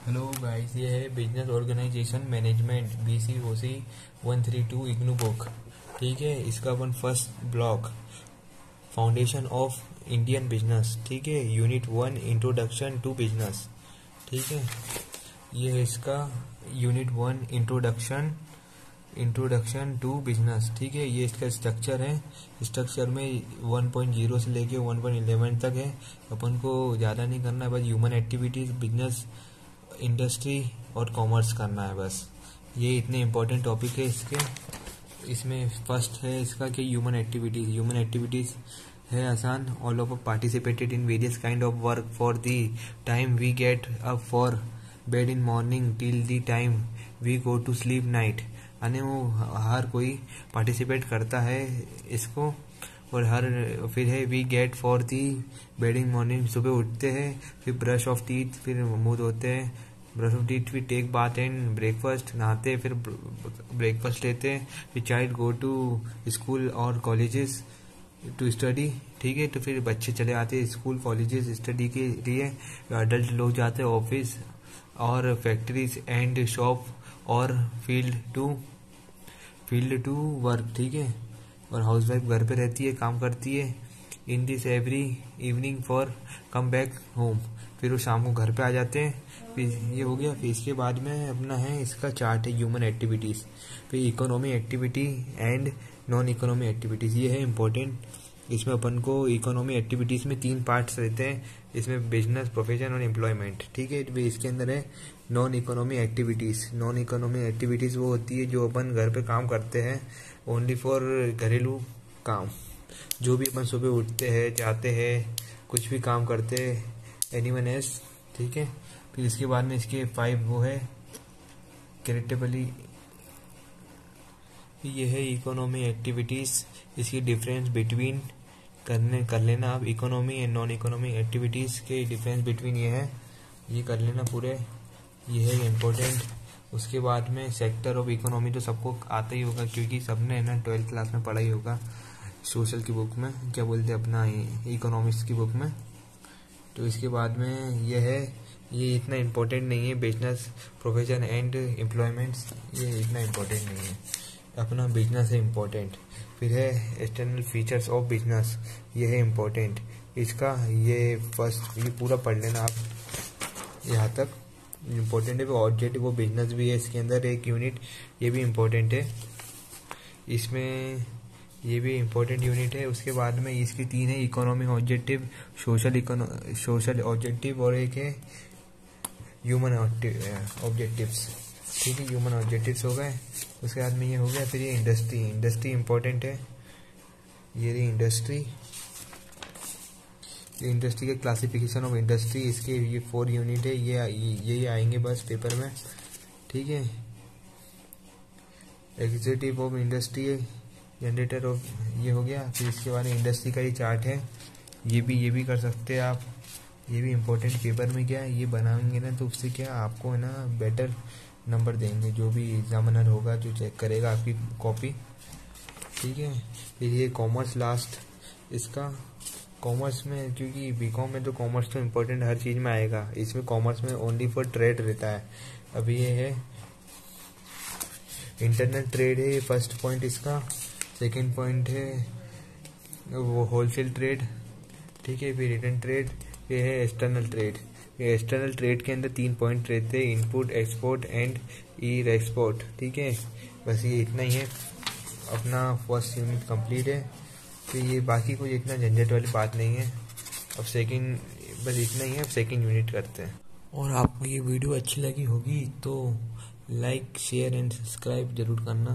Hello guys, ये है business organisation management BCOC 132 IGNOU book. ठीक है, इसका अपन first block foundation of Indian business. ठीक है, यूनिट 1 इंट्रोडक्शन टू बिजनेस। ठीक है, ये है इसका यूनिट 1 इंट्रोडक्शन टू बिजनेस। ठीक है, ये इसका स्ट्रक्चर है। स्ट्रक्चर में 1.0 से लेके 1.11 तक है। अपन को ज़्यादा नहीं करना है, बस ह्यूमन एक्टिविटीज, बिजनेस, इंडस्ट्री और कॉमर्स करना है बस। ये इतने इम्पोर्टेंट टॉपिक है इसके। इसमें फर्स्ट है इसका कि ह्यूमन एक्टिविटीज़ है आसान। All of participated in various kind of work for the time we get up for bed in morning till the time we go to sleep night. यानी वो हर कोई पार्टिसिपेट करता है इसको। और फिर है we get for the bed in morning, सुबह उठते हैं, फिर ब्रश ऑफ टीथ, फिर मुंह धोते हैं, ब्रश ऑफ टीथ, फिर टेक बाथ एंड ब्रेकफास्ट, नहाते, फिर ब्रेकफास्ट लेते हैं, फिर चाइल्ड गो टू स्कूल और कॉलेजेस टू स्टडी। ठीक है, तो फिर बच्चे चले आते हैं स्कूल कॉलेजेस स्टडी के लिए। अडल्ट लोग जाते हैं ऑफिस और फैक्ट्रीज एंड शॉप और फील्ड टू वर्क। ठीक है, और हाउस वाइफ घर पे रहती है, काम करती है। In this every evening for come back home, फिर वो शाम को घर पे आ जाते हैं। फिर ये हो गया। फिर इसके बाद में अपना है इसका चार्ट है ह्यूमन एक्टिविटीज़, फिर economy activity and non economy activities. ये है इम्पोर्टेंट। इसमें अपन को इकोनॉमी एक्टिविटीज़ में 3 पार्ट्स रहते हैं। इसमें बिजनेस, प्रोफेशन और एम्प्लॉयमेंट। ठीक है, इसके अंदर है नॉन इकोनॉमी एक्टिविटीज़ वो होती है जो अपन घर पे काम करते हैं, ओनली फॉर घरेलू काम। जो भी अपन सुबह उठते हैं, जाते हैं, कुछ भी काम करते हैं, एनीवन एल्स। ठीक है, फिर इसके बाद में इसके 5 वो है कैरेक्टरली। ये है इकोनॉमी एक्टिविटीज़। इसकी डिफरेंस बिटवीन कर लेना आप। Economy and non economy activities के डिफरेंस बिटवीन ये कर लेना पूरे। ये है इम्पोर्टेंट। उसके बाद में सेक्टर ऑफ इकोनॉमी तो सबको आता ही होगा, क्योंकि सबने है ना 12th क्लास में पढ़ा ही होगा, सोशल की बुक में, क्या बोलते हैं अपना इकोनॉमिक्स की बुक में। तो इसके बाद में ये इतना इम्पोर्टेंट नहीं है। बिजनेस, प्रोफेशन एंड एम्प्लॉयमेंट्स, ये इतना इम्पोर्टेंट नहीं है। अपना बिजनेस है इम्पोर्टेंट। फिर है एक्सटर्नल फीचर्स ऑफ बिजनेस, ये है इम्पोर्टेंट इसका। ये पूरा पढ़ लेना आप यहाँ तक। इम्पोर्टेंट है। ऑब्जेक्टिव ऑफ बिजनेस भी है इसके अंदर एक यूनिट, ये भी इम्पोर्टेंट है इसमें। ये भी इम्पोर्टेंट यूनिट है। उसके बाद में इसकी 3 है इकोनॉमिक ऑब्जेक्टिव, सोशल ऑब्जेक्टिव और एक है ह्यूमन ऑब्जेक्टिव्स। ठीक है, ह्यूमन ऑब्जेक्टिव्स हो गए। उसके बाद में ये हो गया। फिर ये इंडस्ट्री इम्पोर्टेंट है। ये रही इंडस्ट्री के क्लासिफिकेशन ऑफ इंडस्ट्री, इसके ये 4 यूनिट है। ये आएंगे बस पेपर में। ठीक है, executive of industry, generator off, ये हो गया। फिर इसके बाद इंडस्ट्री का ये चार्ट है, ये भी कर सकते हैं आप। ये भी इम्पोर्टेंट पेपर में क्या ये बनाएंगे ना, तो उससे क्या आपको है ना बेटर नंबर देंगे, जो भी एग्जामिनर होगा जो चेक करेगा आपकी कॉपी। ठीक है, फिर ये कॉमर्स लास्ट इसका। कॉमर्स में, क्योंकि बीकॉम में तो कॉमर्स तो इम्पोर्टेंट हर चीज़ में आएगा, इसमें कॉमर्स में ओनली फॉर ट्रेड रहता है। अभी ये है इंटरनल ट्रेड है फर्स्ट पॉइंट इसका। सेकंड पॉइंट है वो होलसेल ट्रेड। ठीक है, फिर रिटर्न ट्रेड, ये है एक्सटर्नल ट्रेड। ये एक्सटर्नल ट्रेड के अंदर 3 पॉइंट रहते हैं, input, export and E export. ठीक है, बस ये इतना ही है। अपना फर्स्ट यूनिट कंप्लीट है। तो ये बाकी कोई इतना झंझट वाली बात नहीं है। अब सेकंड, बस इतना ही है। अब सेकंड यूनिट करते हैं। और आपको ये वीडियो अच्छी लगी होगी तो लाइक, शेयर एंड सब्सक्राइब जरूर करना।